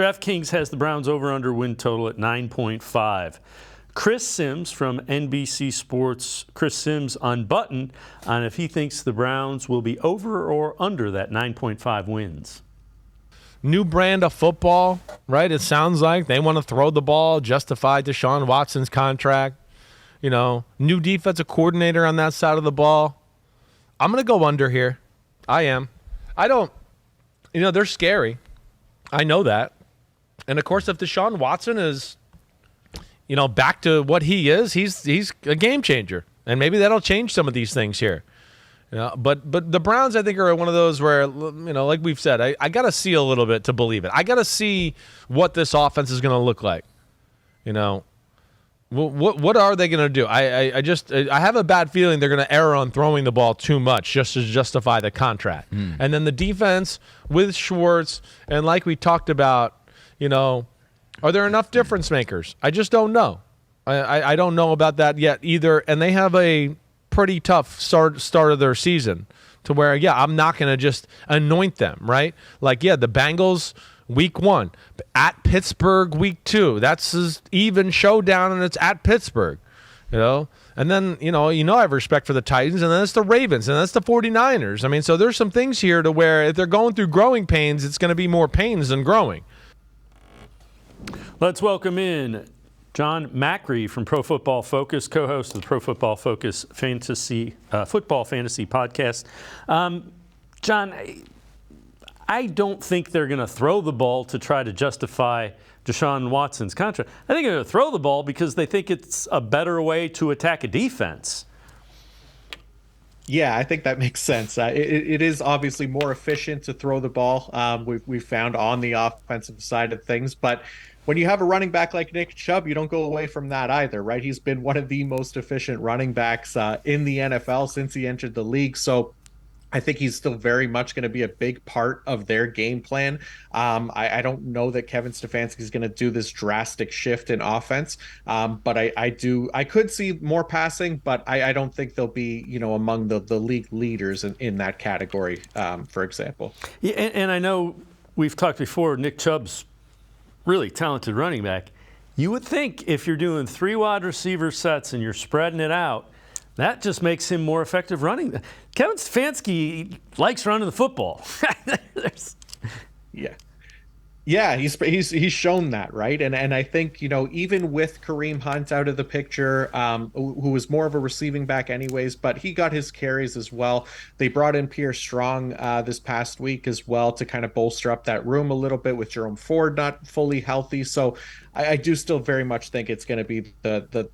DraftKings has the Browns over-under win total at 9.5. Chris Sims from NBC Sports, Chris Sims on Button on if he thinks the Browns will be over or under that 9.5 wins. New brand of football, right? It sounds like they want to throw the ball, justify Deshaun Watson's contract. You know, new defensive coordinator on that side of the ball. I'm going to go under here. I am. I don't, they're scary. I know that. And, of course, if Deshaun Watson is, back to what he is, he's a game changer. And maybe that'll change some of these things here. But the Browns, I think, are one of those where, like we've said, I got to see a little bit to believe it. I got to see what this offense is going to look like. What are they going to do? I have a bad feeling they're going to err on throwing the ball too much just to justify the contract. And then the defense with Schwartz, and like we talked about, are there enough difference makers? I just don't know. I don't know about that yet either. And they have a pretty tough start of their season to where, I'm not going to just anoint them, right? Like, the Bengals week 1, at Pittsburgh week 2. That's his even showdown, and it's at Pittsburgh, And then, I have respect for the Titans, and then it's the Ravens, and that's the 49ers. I mean, so there's some things here to where if they're going through growing pains, it's going to be more pains than growing. Let's welcome in Jon Macri from Pro Football Focus, co-host of the Pro Football Focus Football Fantasy Podcast. John, I don't think they're going to throw the ball to try to justify Deshaun Watson's contract. I think they're going to throw the ball because they think it's a better way to attack a defense. Yeah, I think that makes sense. It is obviously more efficient to throw the ball. We've found on the offensive side of things, but when you have a running back like Nick Chubb, you don't go away from that either, right? He's been one of the most efficient running backs in the NFL since he entered the league. So I think he's still very much going to be a big part of their game plan. I don't know that Kevin Stefanski is going to do this drastic shift in offense, but I could see more passing, but I don't think they'll be among the league leaders in that category, for example. Yeah, and I know we've talked before. Nick Chubb's really talented running back. You would think if you're doing 3 wide receiver sets and you're spreading it out, that just makes him more effective running. Kevin Stefanski likes running the football. Yeah, he's shown that, right? And I think, even with Kareem Hunt out of the picture, who was more of a receiving back anyways, but he got his carries as well. They brought in Pierre Strong this past week as well to kind of bolster up that room a little bit with Jerome Ford not fully healthy. So I do still very much think it's going to be the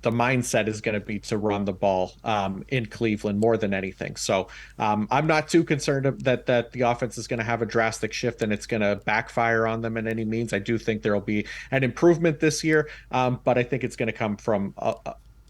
mindset is going to be to run the ball in Cleveland more than anything. So I'm not too concerned that the offense is going to have a drastic shift and it's going to backfire on them in any means. I do think there will be an improvement this year, but I think it's going to come from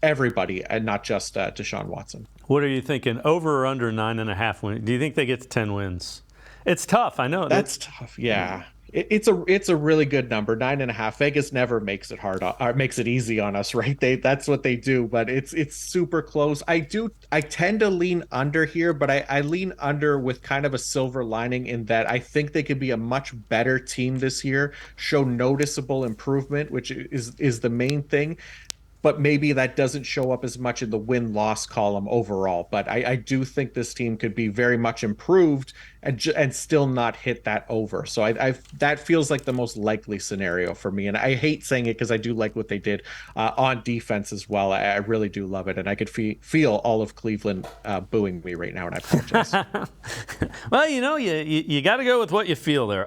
everybody and not just Deshaun Watson. What are you thinking? Over or under 9.5 wins? Do you think they get to 10 wins? It's tough. I know that's tough. Yeah. It's a really good number. 9.5. Vegas never makes it hard or makes it easy on us, right? That's what they do, but it's super close. I tend to lean under here, but I lean under with kind of a silver lining in that I think they could be a much better team this year, show noticeable improvement, which is the main thing. But maybe that doesn't show up as much in the win-loss column overall. But I do think this team could be very much improved and still not hit that over. So that feels like the most likely scenario for me. And I hate saying it because I do like what they did on defense as well. I really do love it. And I could feel all of Cleveland booing me right now, and I apologize. Well, you got to go with what you feel there.